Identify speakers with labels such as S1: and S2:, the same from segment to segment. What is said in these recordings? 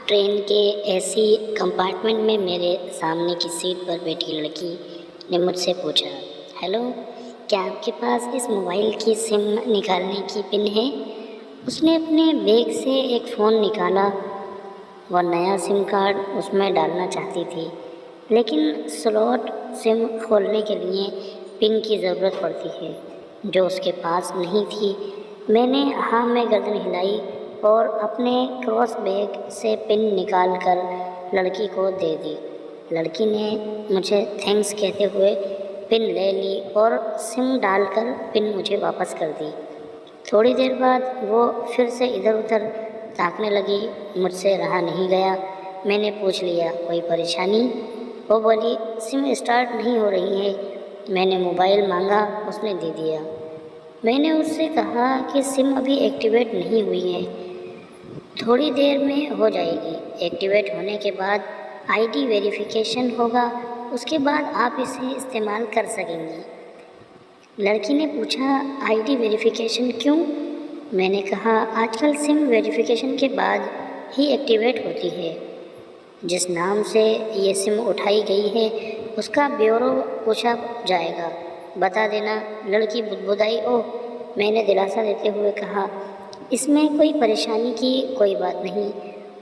S1: Train के AC compartment में मेरे सामने की सीट पर बैठी लड़की ने मुझसे पूछा, हेलो, क्या आपके पास इस मोबाइल की सिम निकालने की पिन है? उसने अपने बैग से एक फ़ोन निकाला। वह नया सिम कार्ड उसमें डालना चाहती थी, लेकिन स्लॉट सिम खोलने के लिए पिन की ज़रूरत पड़ती है, जो उसके पास नहीं थी। मैंने हाँ में गर्दन हिलाई और अपने क्रॉस बैग से पिन निकाल कर लड़की को दे दी। लड़की ने मुझे थैंक्स कहते हुए पिन ले ली और सिम डालकर पिन मुझे वापस कर दी। थोड़ी देर बाद वो फिर से इधर उधर ताकने लगी। मुझसे रहा नहीं गया। मैंने पूछ लिया, कोई परेशानी? वो बोली, सिम स्टार्ट नहीं हो रही है। मैंने मोबाइल मांगा, उसने दे दिया। मैंने उससे कहा कि सिम अभी एक्टिवेट नहीं हुई है, थोड़ी देर में हो जाएगी। एक्टिवेट होने के बाद आईडी वेरिफिकेशन होगा, उसके बाद आप इसे इस्तेमाल कर सकेंगी। लड़की ने पूछा, आईडी वेरिफिकेशन क्यों? मैंने कहा, आजकल सिम वेरिफिकेशन के बाद ही एक्टिवेट होती है। जिस नाम से ये सिम उठाई गई है उसका ब्यौरा पूछा जाएगा, बता देना। लड़की बुदबुदाई। ओह, मैंने दिलासा देते हुए कहा, इसमें कोई परेशानी की कोई बात नहीं।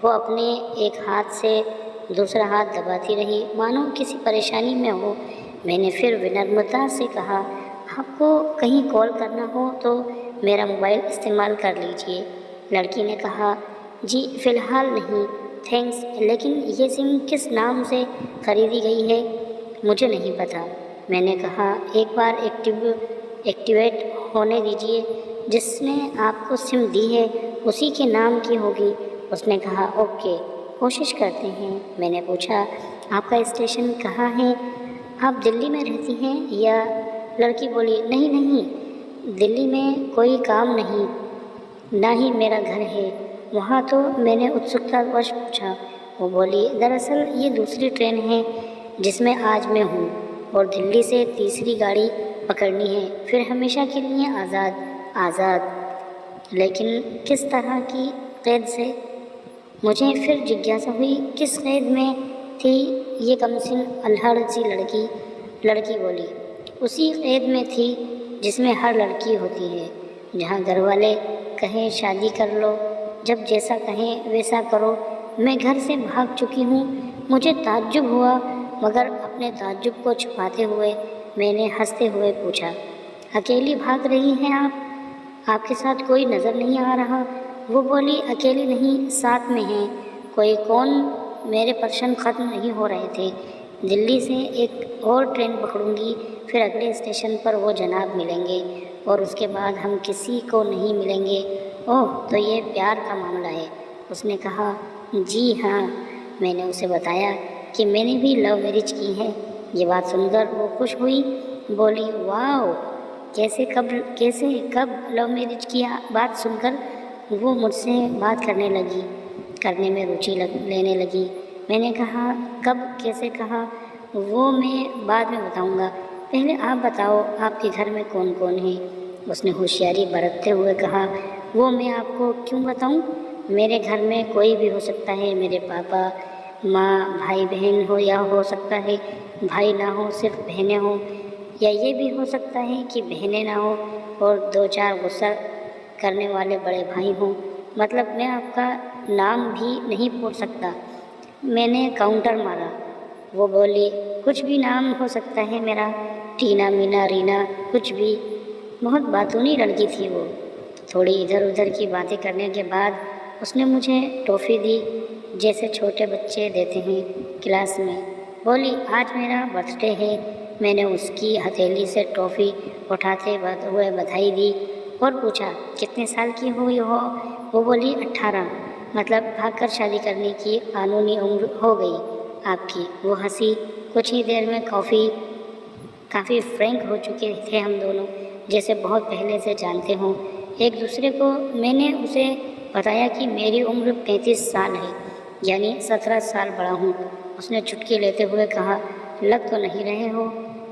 S1: वो अपने एक हाथ से दूसरा हाथ दबाती रही, मानो किसी परेशानी में हो। मैंने फिर विनम्रता से कहा, आपको कहीं कॉल करना हो तो मेरा मोबाइल इस्तेमाल कर लीजिए। लड़की ने कहा, जी फ़िलहाल नहीं, थैंक्स, लेकिन ये सिम किस नाम से खरीदी गई है मुझे नहीं पता। मैंने कहा, एक बार एक्टिवेट होने दीजिए, जिसने आपको सिम दी है उसी के नाम की होगी। उसने कहा, ओके, कोशिश करते हैं। मैंने पूछा, आपका स्टेशन कहाँ है? आप दिल्ली में रहती हैं या? लड़की बोली, नहीं नहीं, दिल्ली में कोई काम नहीं, ना ही मेरा घर है वहाँ। तो मैंने उत्सुकतावश पूछा। वो बोली, दरअसल ये दूसरी ट्रेन है जिसमें आज मैं हूँ और दिल्ली से तीसरी गाड़ी पकड़नी है, फिर हमेशा के लिए आज़ाद। लेकिन किस तरह की कैद से? मुझे फिर जिज्ञासा हुई, किस कैद में थी ये कमसिन अल्हड़ सी लड़की बोली, उसी कैद में थी जिसमें हर लड़की होती है, जहाँ घर वाले कहें शादी कर लो, जब जैसा कहें वैसा करो। मैं घर से भाग चुकी हूँ। मुझे ताज्जुब हुआ, मगर अपने ताज्जुब को छुपाते हुए मैंने हंसते हुए पूछा, अकेली भाग रही हैं आप? आपके साथ कोई नज़र नहीं आ रहा? वो बोली, अकेली नहीं, साथ में हैं। कोई कौन? मेरे प्रश्न ख़त्म नहीं हो रहे थे। दिल्ली से एक और ट्रेन पकड़ूंगी, फिर अगले स्टेशन पर वो जनाब मिलेंगे और उसके बाद हम किसी को नहीं मिलेंगे। ओह, तो ये प्यार का मामला है? उसने कहा, जी हाँ। मैंने उसे बताया कि मैंने भी लव मैरिज की है। ये बात सुनकर वो खुश हुई, बोली, वाह, कैसे कब लव मैरिज की बात सुनकर वो मुझसे बात करने में रुचि लेने लगी। मैंने कहा, कब, कैसे कहा? वो मैं बाद में बताऊंगा, पहले आप बताओ आपके घर में कौन कौन है? उसने होशियारी बरतते हुए कहा, वो मैं आपको क्यों बताऊं? मेरे घर में कोई भी हो सकता है, मेरे पापा, माँ, भाई बहन हो, या हो सकता है भाई ना हो, सिर्फ बहनें हो, या ये भी हो सकता है कि बहनें ना हो और दो चार गुस्सा करने वाले बड़े भाई हों। मतलब मैं आपका नाम भी नहीं पूछ सकता। मैंने काउंटर मारा। वो बोली, कुछ भी नाम हो सकता है मेरा, टीना, मीना, रीना, कुछ भी। बहुत बातूनी लड़की थी वो। थोड़ी इधर उधर की बातें करने के बाद उसने मुझे टॉफ़ी दी, जैसे छोटे बच्चे देते हैं क्लास में। बोली, आज मेरा बर्थडे है। मैंने उसकी हथेली से टॉफ़ी उठाते हुए बधाई दी और पूछा, कितने साल की हुई हो? वो बोली, 18। मतलब भागकर शादी करने की कानूनी उम्र हो गई आपकी। वो हंसी। कुछ ही देर में काफ़ी फ्रैंक हो चुके थे हम दोनों, जैसे बहुत पहले से जानते हों एक दूसरे को। मैंने उसे बताया कि मेरी उम्र 35 साल है, यानी 17 साल बड़ा हूँ। उसने चुटकी लेते हुए कहा, लग तो नहीं रहे हो।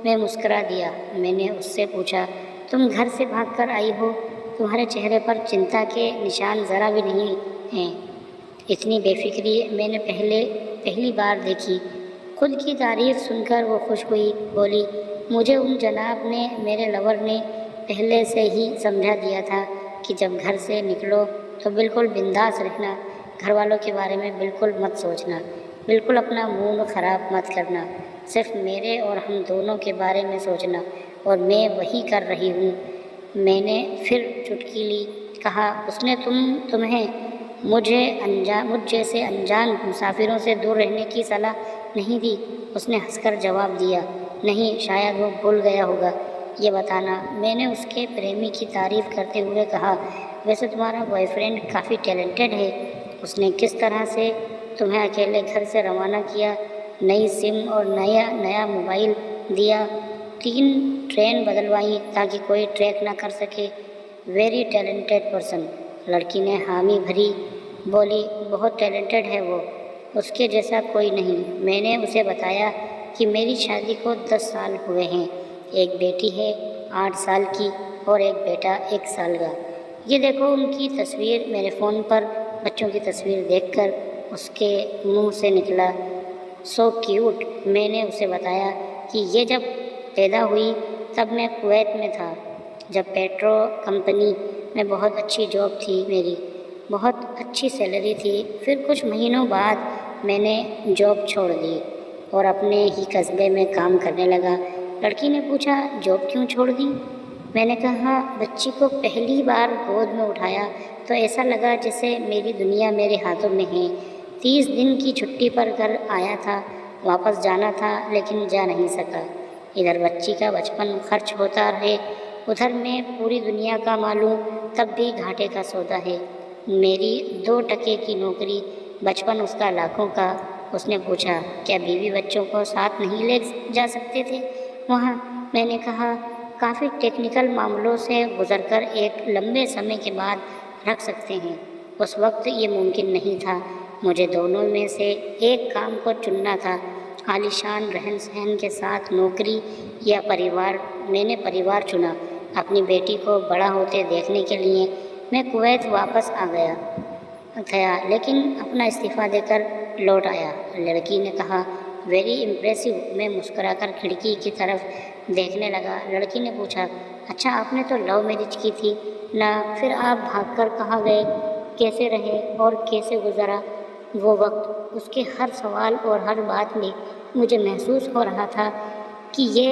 S1: मैं मुस्करा दिया। मैंने उससे पूछा, तुम घर से भागकर आई हो? तुम्हारे चेहरे पर चिंता के निशान ज़रा भी नहीं हैं। इतनी बेफिक्री मैंने पहली बार देखी। खुद की तारीफ सुनकर वो खुश हुई, बोली, मुझे उन जनाब ने, मेरे लवर ने पहले से ही समझा दिया था कि जब घर से निकलो तो बिल्कुल बिंदास रहना, घर वालों के बारे में बिल्कुल मत सोचना, बिल्कुल अपना मूड ख़राब मत करना, सिर्फ मेरे और हम दोनों के बारे में सोचना, और मैं वही कर रही हूँ। मैंने फिर चुटकी ली। कहा, उसने तुम्हें मुझ जैसे अनजान मुसाफिरों से दूर रहने की सलाह नहीं दी? उसने हंसकर जवाब दिया, नहीं, शायद वो भूल गया होगा। ये बताना। मैंने उसके प्रेमी की तारीफ़ करते हुए कहा, वैसे तुम्हारा बॉयफ्रेंड काफ़ी टैलेंटेड है। उसने किस तरह से तुम्हें अकेले घर से रवाना किया, नई सिम और नया मोबाइल दिया, 3 ट्रेन बदलवाई ताकि कोई ट्रैक ना कर सके। Very talented person. लड़की ने हामी भरी, बोली, बहुत टैलेंटेड है वो, उसके जैसा कोई नहीं। मैंने उसे बताया कि मेरी शादी को 10 साल हुए हैं, एक बेटी है 8 साल की और एक बेटा 1 साल का। ये देखो उनकी तस्वीर। मेरे फ़ोन पर बच्चों की तस्वीर देखकर उसके मुंह से निकला, सो क्यूट। मैंने उसे बताया कि ये जब पैदा हुई तब मैं कुवैत में था, जब पेट्रो कंपनी में बहुत अच्छी जॉब थी मेरी, बहुत अच्छी सैलरी थी। फिर कुछ महीनों बाद मैंने जॉब छोड़ दी और अपने ही कस्बे में काम करने लगा। लड़की ने पूछा, जॉब क्यों छोड़ दी? मैंने कहा, बच्ची को पहली बार गोद में उठाया तो ऐसा लगा जैसे मेरी दुनिया मेरे हाथों में है। 30 दिन की छुट्टी पर घर आया था, वापस जाना था लेकिन जा नहीं सका। इधर बच्ची का बचपन खर्च होता रहे, उधर मैं पूरी दुनिया का मालूम, तब भी घाटे का सौदा है। मेरी 2 टके की नौकरी, बचपन उसका लाखों का। उसने पूछा, क्या बीवी बच्चों को साथ नहीं ले जा सकते थे वहाँ? मैंने कहा, काफ़ी टेक्निकल मामलों से गुजरकर एक लंबे समय के बाद रख सकते हैं। उस वक्त ये मुमकिन नहीं था। मुझे दोनों में से एक काम को चुनना था, आलीशान रहन सहन के साथ नौकरी या परिवार। मैंने परिवार चुना। अपनी बेटी को बड़ा होते देखने के लिए मैं कुवैत वापस आ गया, लेकिन अपना इस्तीफ़ा देकर लौट आया। लड़की ने कहा, वेरी इम्प्रेसिव। मैं मुस्कुराकर खिड़की की तरफ देखने लगा। लड़की ने पूछा, अच्छा, आपने तो लव मैरिज की थी ना, फिर आप भागकर कहाँ गए, कैसे रहे और कैसे गुजरा वो वक्त? उसके हर सवाल और हर बात में मुझे महसूस हो रहा था कि ये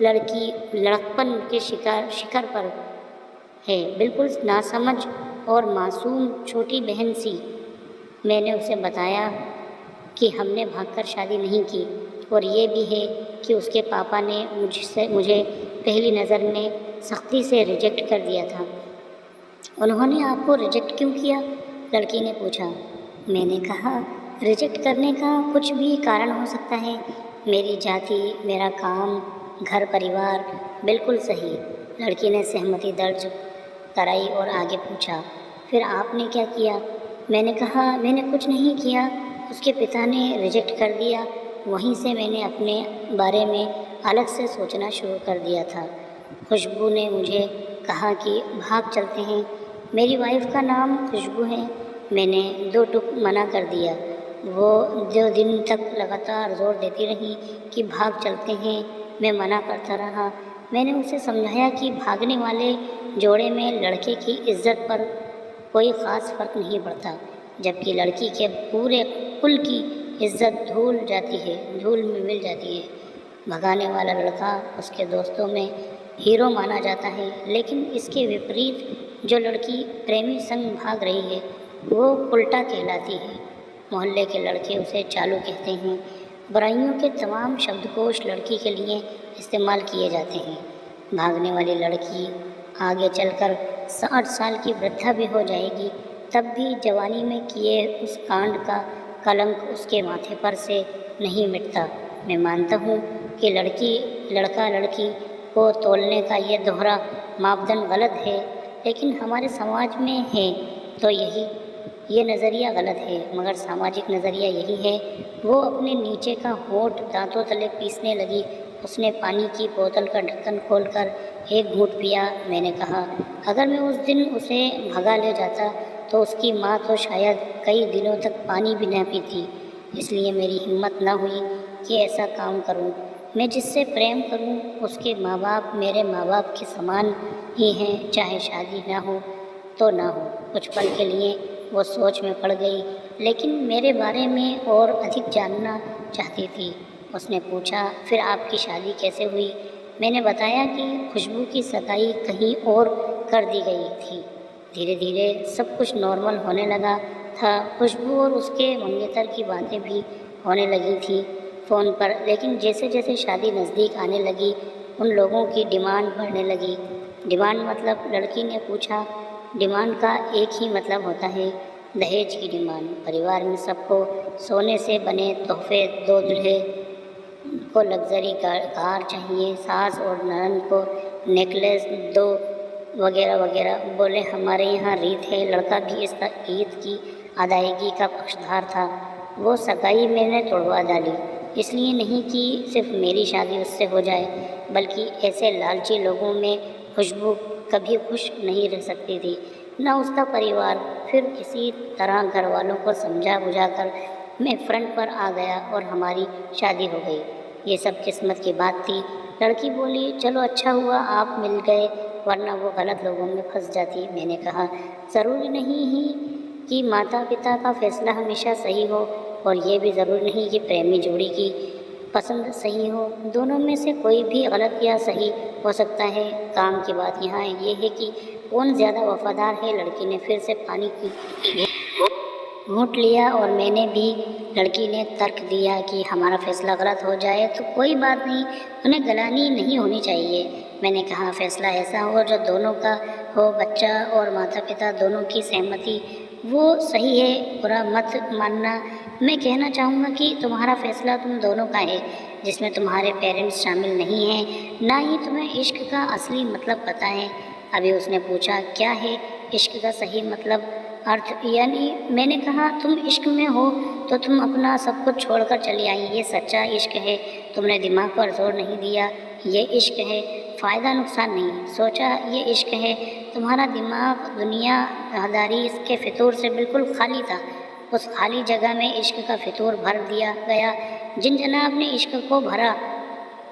S1: लड़की लड़कपन के शिखर पर है, बिल्कुल नासमझ और मासूम छोटी बहन सी। मैंने उसे बताया कि हमने भागकर शादी नहीं की, और ये भी है कि उसके पापा ने मुझे पहली नज़र में सख्ती से रिजेक्ट कर दिया था। उन्होंने आपको रिजेक्ट क्यों किया? लड़की ने पूछा। मैंने कहा, रिजेक्ट करने का कुछ भी कारण हो सकता है। मेरी जाति, मेरा काम, घर परिवार। बिल्कुल सही। लड़की ने सहमति दर्ज कराई और आगे पूछा, फिर आपने क्या किया? मैंने कहा, मैंने कुछ नहीं किया, उसके पिता ने रिजेक्ट कर दिया। वहीं से मैंने अपने बारे में अलग से सोचना शुरू कर दिया था। खुशबू ने मुझे कहा कि भाग चलते हैं। मेरी वाइफ का नाम खुशबू है। मैंने 2 टुक मना कर दिया। वो 2 दिन तक लगातार जोर देती रही कि भाग चलते हैं। मैं मना करता रहा। मैंने उसे समझाया कि भागने वाले जोड़े में लड़के की इज्जत पर कोई ख़ास फ़र्क नहीं पड़ता, जबकि लड़की के पूरे कुल की इज्जत धूल में मिल जाती है। भगाने वाला लड़का उसके दोस्तों में हीरो माना जाता है, लेकिन इसके विपरीत जो लड़की प्रेमी संग भाग रही है वो उल्टा कहलाती है। मोहल्ले के लड़के उसे चालू कहते हैं। बुराइयों के तमाम शब्दकोश लड़की के लिए इस्तेमाल किए जाते हैं। भागने वाली लड़की आगे चलकर 60 साल की वृद्धा भी हो जाएगी, तब भी जवानी में किए उस कांड का कलंक उसके माथे पर से नहीं मिटता। मैं मानता हूँ कि लड़का लड़की को तोलने का ये दोहरा मापदंड गलत है, लेकिन हमारे समाज में है तो ये नज़रिया गलत है, मगर सामाजिक नज़रिया यही है। वो अपने नीचे का होंठ दांतों तले पीसने लगी। उसने पानी की बोतल का ढक्कन खोलकर एक घूंट पिया। मैंने कहा, अगर मैं उस दिन उसे भगा ले जाता तो उसकी माँ तो शायद कई दिनों तक पानी भी न पीती। इसलिए मेरी हिम्मत न हुई कि ऐसा काम करूं। मैं जिससे प्रेम करूं उसके माँ बाप मेरे माँ बाप के समान ही हैं, चाहे शादी ना हो तो ना हो। कुछ पल के लिए वो सोच में पड़ गई, लेकिन मेरे बारे में और अधिक जानना चाहती थी। उसने पूछा, फिर आपकी शादी कैसे हुई? मैंने बताया कि खुशबू की सगाई कहीं और कर दी गई थी। धीरे धीरे सब कुछ नॉर्मल होने लगा था। खुशबू और उसके मंगेतर की बातें भी होने लगी थी फ़ोन पर, लेकिन जैसे जैसे शादी नज़दीक आने लगी उन लोगों की डिमांड बढ़ने लगी। डिमांड मतलब? लड़की ने पूछा। डिमांड का एक ही मतलब होता है, दहेज की डिमांड। परिवार में सबको सोने से बने तोहफे, 2 दूल्हे को लग्जरी कार चाहिए, सास और ननद को नेकलेस दो, वगैरह वगैरह। बोले, हमारे यहाँ रीत है। लड़का भी इस ईद की अदायगी का पक्षधार था। वो सगाई मैंने तोड़वा डाली, इसलिए नहीं कि सिर्फ मेरी शादी उससे हो जाए, बल्कि ऐसे लालची लोगों में खुशबू कभी खुश नहीं रह सकती थी, न उसका परिवार। फिर किसी तरह घर वालों को समझा बुझाकर मैं फ्रंट पर आ गया और हमारी शादी हो गई। ये सब किस्मत की बात थी। लड़की बोली, चलो अच्छा हुआ आप मिल गए, वरना वो गलत लोगों में फंस जाती। मैंने कहा, ज़रूरी नहीं ही कि माता पिता का फैसला हमेशा सही हो, और ये भी ज़रूरी नहीं कि प्रेमी जोड़ी की पसंद सही हो। दोनों में से कोई भी गलत या सही हो सकता है। काम की बात यहाँ ये है कि कौन ज़्यादा वफादार है। लड़की ने फिर से पानी की घूंट लिया और मैंने भी। लड़की ने तर्क दिया कि हमारा फैसला गलत हो जाए तो कोई बात नहीं, उन्हें गलानी नहीं होनी चाहिए। मैंने कहा, फैसला ऐसा हो जो दोनों का हो, बच्चा और माता पिता दोनों की सहमति, वो सही है, बुरा मत मानना। मैं कहना चाहूँगा कि तुम्हारा फैसला तुम दोनों का है, जिसमें तुम्हारे पेरेंट्स शामिल नहीं हैं, ना ही तुम्हें इश्क का असली मतलब पता है। अभी उसने पूछा, क्या है इश्क का सही मतलब, अर्थ? यानी मैंने कहा, तुम इश्क में हो तो तुम अपना सब कुछ छोड़कर चली आई। ये सच्चा इश्क है, तुमने दिमाग पर जोर नहीं दिया। ये इश्क है, फ़ायदा नुकसान नहीं सोचा, ये इश्क है। तुम्हारा दिमाग दुनियादारी इसके फितूर से बिल्कुल खाली था। उस खाली जगह में इश्क का फितूर भर दिया गया। जिन जनाब ने इश्क को भरा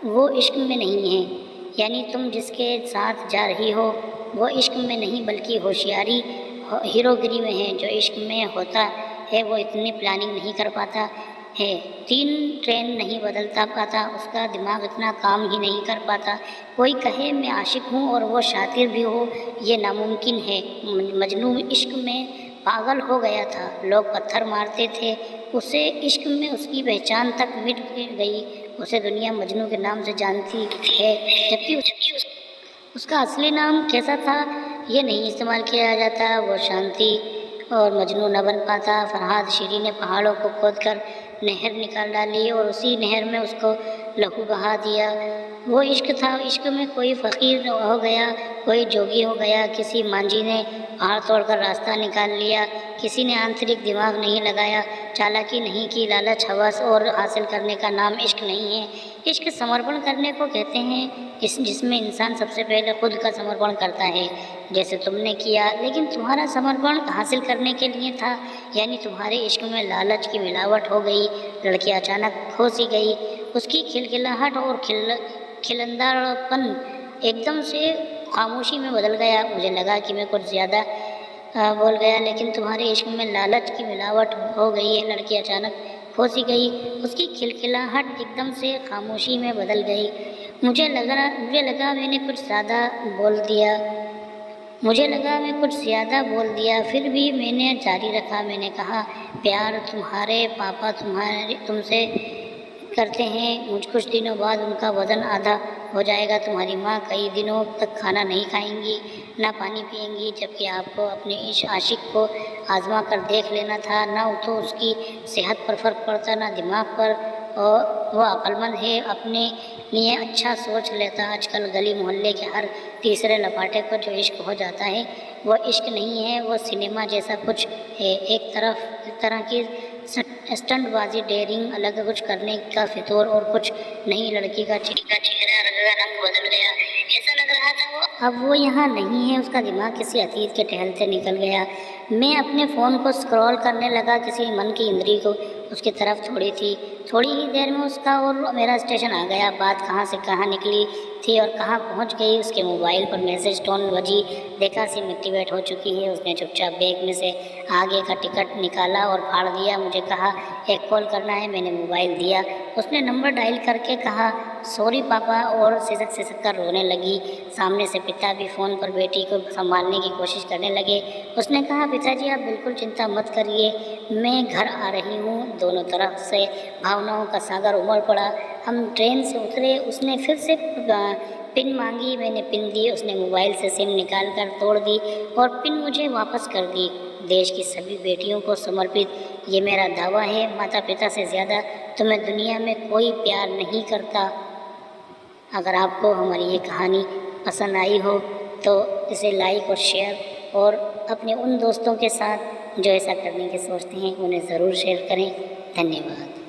S1: वो इश्क में नहीं है। यानी तुम जिसके साथ जा रही हो वो इश्क में नहीं, बल्कि होशियारी हीरोगिरी में है। जो इश्क में होता है वो इतनी प्लानिंग नहीं कर पाता है, 3 ट्रेन नहीं बदलता पाता, उसका दिमाग इतना काम ही नहीं कर पाता। कोई कहे मैं आशिक हूँ और वो शातिर भी हो, ये नामुमकिन है। मजनू इश्क में पागल हो गया था, लोग पत्थर मारते थे उसे, इश्क में उसकी पहचान तक मिट गई। उसे दुनिया मजनू के नाम से जानती है, जबकि उसका असली नाम कैसा था ये नहीं इस्तेमाल किया जाता। वो शांति और मजनू न बन पाता। फरहाद शीरी ने पहाड़ों को खोदकर नहर निकाल डाली और उसी नहर में उसको लहू बहा दिया। वो इश्क था। इश्क में कोई फ़कीर हो गया, कोई जोगी हो गया, किसी मांझी ने पहाड़ तोड़कर रास्ता निकाल लिया, किसी ने आंतरिक दिमाग नहीं लगाया, चालाकी नहीं की। लालच, हवस और हासिल करने का नाम इश्क नहीं है। इश्क समर्पण करने को कहते हैं, जिसमें इंसान सबसे पहले खुद का समर्पण करता है, जैसे तुमने किया। लेकिन तुम्हारा समर्पण हासिल करने के लिए था, यानी तुम्हारे इश्क में लालच की मिलावट हो गई। लड़की अचानक खो सी गई। उसकी खिलखिलाहट और खिलंदापन एकदम से खामोशी में बदल गया। मुझे लगा कि मैं कुछ ज़्यादा बोल गया, लेकिन तुम्हारे इश्क में लालच की मिलावट हो गई है। लड़की अचानक खो सी गई। उसकी खिलखिलाहट एकदम से खामोशी में बदल गई। मुझे लगा मैंने कुछ ज़्यादा बोल दिया। मैं कुछ ज़्यादा बोल दिया, फिर भी मैंने जारी रखा। मैंने कहा, प्यार तुम्हारे पापा तुमसे करते हैं। कुछ दिनों बाद उनका वज़न आधा हो जाएगा। तुम्हारी माँ कई दिनों तक खाना नहीं खाएंगी, ना पानी पिएंगी, जबकि आपको अपने इस आशिक को आजमा कर देख लेना था। ना तो उसकी सेहत पर फ़र्क पड़ता, ना दिमाग पर, और वह अक्लमंद है, अपने लिए अच्छा सोच लेता। आजकल गली मोहल्ले के हर तीसरे लपाटे को जो इश्क हो जाता है वो इश्क नहीं है, वो सिनेमा जैसा कुछ है। एक तरह की स्टंटबाजी, डेयरिंग, अलग कुछ करने का फितूर और कुछ नहीं। लड़की का चेहरा रंग बदल गया। ऐसा लग रहा था वो अब वो यहाँ नहीं है, उसका दिमाग किसी अतीत के टहलते निकल गया। मैं अपने फ़ोन को स्क्रॉल करने लगा, किसी मन की इंद्री को उसकी तरफ छोड़ी थी। थोड़ी ही देर में उसका और मेरा स्टेशन आ गया। बात कहाँ से कहाँ निकली थी और कहाँ पहुँच गई। उसके मोबाइल पर मैसेज टोन बजी, देखा सिम एक्टिवेट हो चुकी है। उसने चुपचाप बैग में से आगे का टिकट निकाला और फाड़ दिया। मुझे कहा एक कॉल करना है, मैंने मोबाइल दिया। उसने नंबर डायल करके कहा सॉरी पापा, और सिसक सिसक कर रोने लगी। सामने से पिता भी फ़ोन पर बेटी को संभालने की कोशिश करने लगे। उसने कहा पिताजी आप बिल्कुल चिंता मत करिए, मैं घर आ रही हूँ। दोनों तरफ से भावनाओं का सागर उमड़ पड़ा। हम ट्रेन से उतरे। उसने फिर से पिन मांगी, मैंने पिन दी। उसने मोबाइल से सिम निकाल कर तोड़ दी और पिन मुझे वापस कर दी। देश की सभी बेटियों को समर्पित ये मेरा दावा है, माता पिता से ज़्यादा तुम्हें दुनिया में कोई प्यार नहीं करता। अगर आपको हमारी ये कहानी पसंद आई हो तो इसे लाइक और शेयर, और अपने उन दोस्तों के साथ जो ऐसा करने की सोचते हैं उन्हें ज़रूर शेयर करें। धन्यवाद।